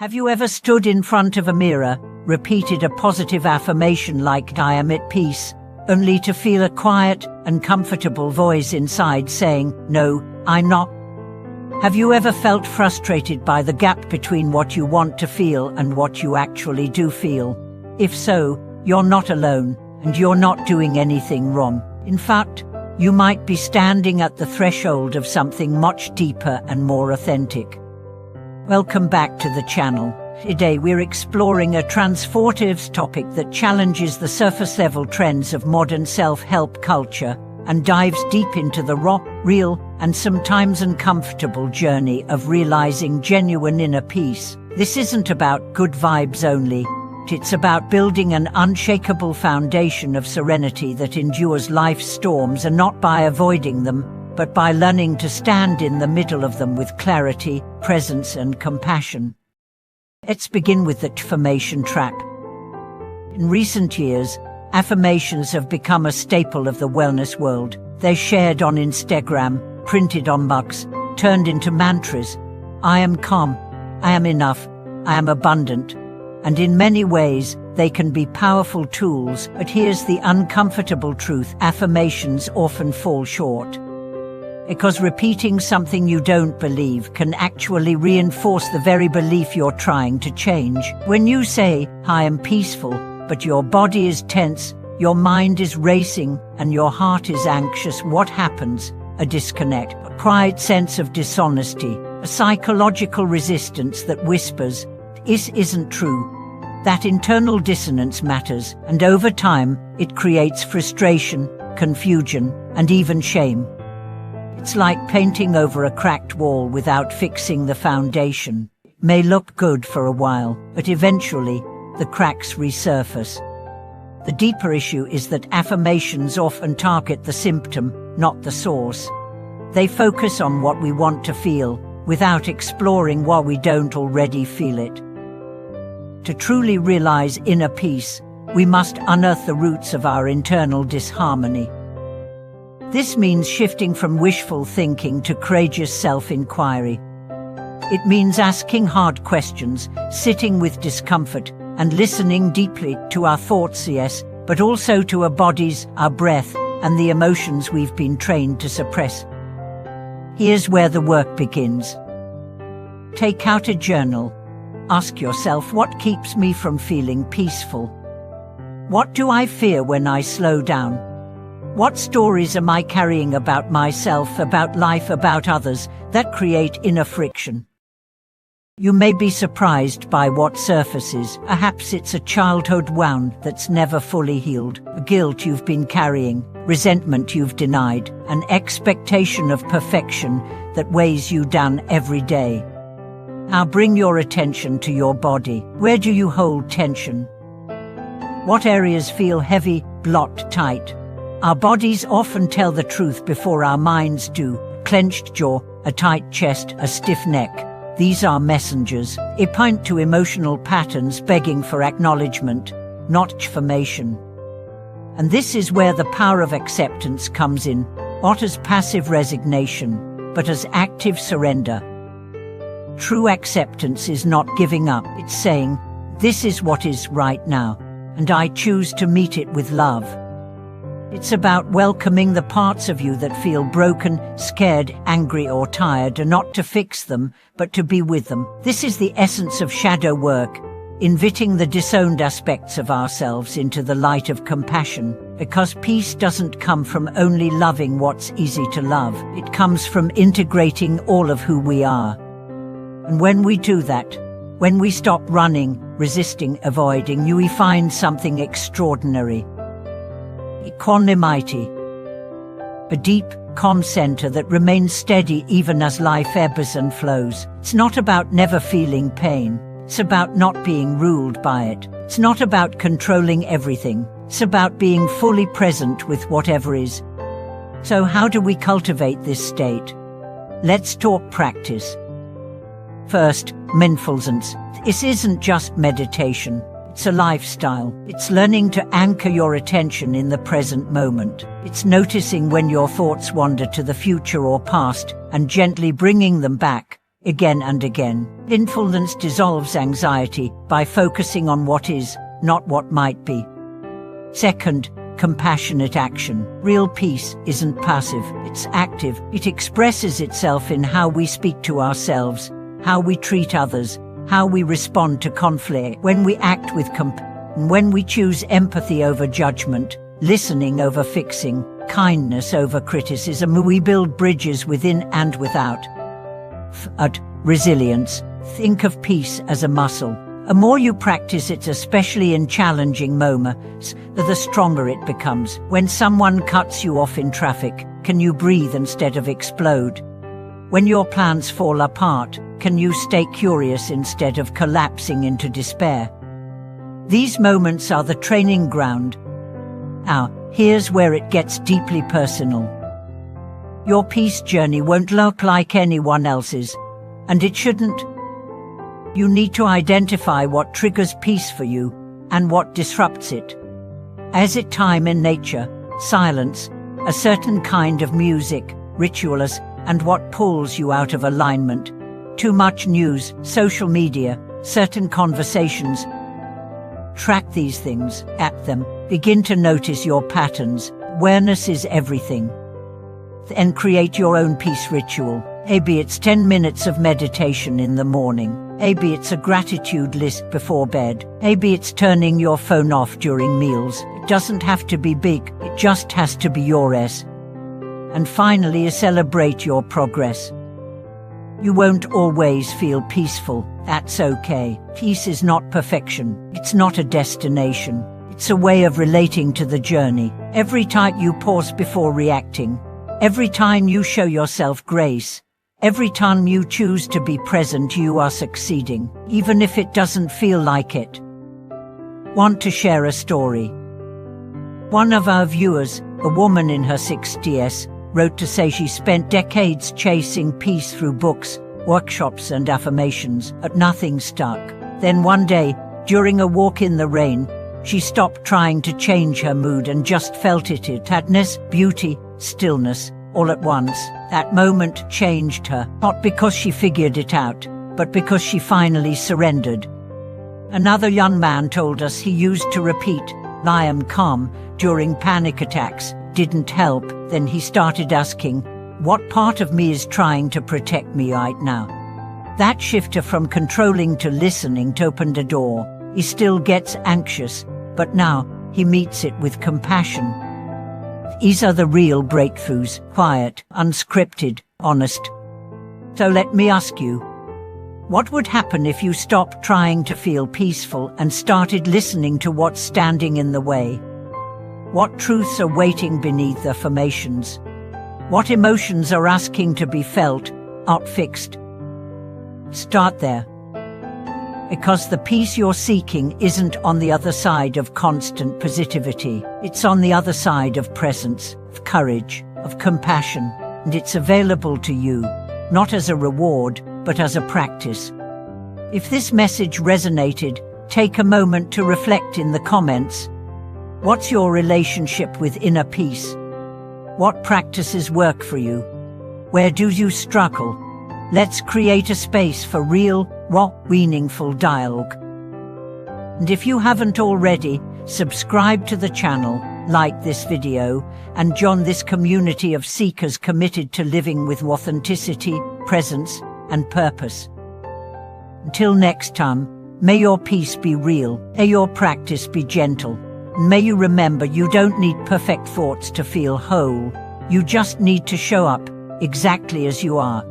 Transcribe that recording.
Have you ever stood in front of a mirror, repeated a positive affirmation like "I am at peace," only to feel a quiet and comfortable voice inside saying, "No, I'm not"? Have you ever felt frustrated by the gap between what you want to feel and what you actually do feel? If so, you're not alone, and you're not doing anything wrong. In fact, you might be standing at the threshold of something much deeper and more authentic. Welcome back to the channel. Today we're exploring a transformative topic that challenges the surface-level trends of modern self-help culture and dives deep into the raw, real, and sometimes uncomfortable journey of realizing genuine inner peace. This isn't about good vibes only. It's about building an unshakable foundation of serenity that endures life's storms, and not by avoiding them, but by learning to stand in the middle of them with clarity, presence, and compassion. Let's begin with the affirmation trap. In recent years, affirmations have become a staple of the wellness world. They're shared on Instagram, printed on mugs, turned into mantras. I am calm, I am enough, I am abundant. And in many ways, they can be powerful tools, but here's the uncomfortable truth: affirmations often fall short. Because repeating something you don't believe can actually reinforce the very belief you're trying to change. When you say, "I am peaceful," but your body is tense, your mind is racing, and your heart is anxious, what happens? A disconnect, a quiet sense of dishonesty, a psychological resistance that whispers, "This isn't true." That internal dissonance matters, and over time, it creates frustration, confusion, and even shame. It's like painting over a cracked wall without fixing the foundation. It may look good for a while, but eventually, the cracks resurface. The deeper issue is that affirmations often target the symptom, not the source. They focus on what we want to feel, without exploring why we don't already feel it. To truly realize inner peace, we must unearth the roots of our internal disharmony. This means shifting from wishful thinking to courageous self-inquiry. It means asking hard questions, sitting with discomfort, and listening deeply to our thoughts, yes, but also to our bodies, our breath, and the emotions we've been trained to suppress. Here's where the work begins. Take out a journal. Ask yourself, what keeps me from feeling peaceful? What do I fear when I slow down? What stories am I carrying about myself, about life, about others, that create inner friction? You may be surprised by what surfaces. Perhaps it's a childhood wound that's never fully healed, a guilt you've been carrying, resentment you've denied, an expectation of perfection that weighs you down every day. Now bring your attention to your body. Where do you hold tension? What areas feel heavy, blocked, tight? Our bodies often tell the truth before our minds do. A clenched jaw, a tight chest, a stiff neck. These are messengers. They point to emotional patterns begging for acknowledgement, not affirmation. And this is where the power of acceptance comes in, not as passive resignation, but as active surrender. True acceptance is not giving up. It's saying, "This is what is right now, and I choose to meet it with love." It's about welcoming the parts of you that feel broken, scared, angry, or tired, and not to fix them, but to be with them. This is the essence of shadow work, inviting the disowned aspects of ourselves into the light of compassion. Because peace doesn't come from only loving what's easy to love. It comes from integrating all of who we are. And when we do that, when we stop running, resisting, avoiding, we find something extraordinary. Equanimity, a deep, calm center that remains steady even as life ebbs and flows. It's not about never feeling pain. It's about not being ruled by it. It's not about controlling everything. It's about being fully present with whatever is. So how do we cultivate this state? Let's talk practice. First, mindfulness. This isn't just meditation. It's a lifestyle. It's learning to anchor your attention in the present moment. It's noticing when your thoughts wander to the future or past and gently bringing them back. again and again. Mindfulness dissolves anxiety by focusing on what is, not what might be. Second, compassionate action. Real peace isn't passive, it's active. It expresses itself in how we speak to ourselves, how we treat others, how we respond to conflict. When we act with compassion, when we choose empathy over judgment, listening over fixing, kindness over criticism, we build bridges within and without. Resilience. Think of peace as a muscle. The more you practice it, especially in challenging moments, the stronger it becomes. When someone cuts you off in traffic, can you breathe instead of explode? When your plans fall apart, can you stay curious instead of collapsing into despair? These moments are the training ground. Now, here's where it gets deeply personal. Your peace journey won't look like anyone else's, and it shouldn't. You need to identify what triggers peace for you and what disrupts it. Is it time in nature, silence, a certain kind of music, rituals, and what pulls you out of alignment? Too much news, social media, certain conversations. Track these things, at them, begin to notice your patterns. Awareness is everything. Then create your own peace ritual. Maybe it's 10 minutes of meditation in the morning. Maybe it's a gratitude list before bed. Maybe it's turning your phone off during meals. It doesn't have to be big, it just has to be yours. And finally, celebrate your progress. You won't always feel peaceful, that's okay. Peace is not perfection, it's not a destination. It's a way of relating to the journey. Every time you pause before reacting, every time you show yourself grace, every time you choose to be present, you are succeeding, even if it doesn't feel like it. Want to share a story? One of our viewers, a woman in her 60s, wrote to say she spent decades chasing peace through books, workshops and affirmations, but nothing stuck. Then one day, during a walk in the rain, she stopped trying to change her mood and just felt it. Sadness, beauty, stillness, all at once. That moment changed her, not because she figured it out, but because she finally surrendered. Another young man told us he used to repeat, "I am calm," during panic attacks. Didn't help. Then he started asking, what part of me is trying to protect me right now? That shift from controlling to listening opened a door. He still gets anxious, but now he meets it with compassion. These are the real breakthroughs, quiet, unscripted, honest. So let me ask you, what would happen if you stopped trying to feel peaceful and started listening to what's standing in the way? What truths are waiting beneath the affirmations? What emotions are asking to be felt, not fixed? Start there. Because the peace you're seeking isn't on the other side of constant positivity. It's on the other side of presence, of courage, of compassion, and it's available to you, not as a reward, but as a practice. If this message resonated, take a moment to reflect in the comments. What's your relationship with inner peace? What practices work for you? Where do you struggle? Let's create a space for real, raw, meaningful dialogue. And if you haven't already, subscribe to the channel, like this video, and join this community of seekers committed to living with authenticity, presence, and purpose. Until next time, may your peace be real, may your practice be gentle, and may you remember you don't need perfect thoughts to feel whole. You just need to show up exactly as you are.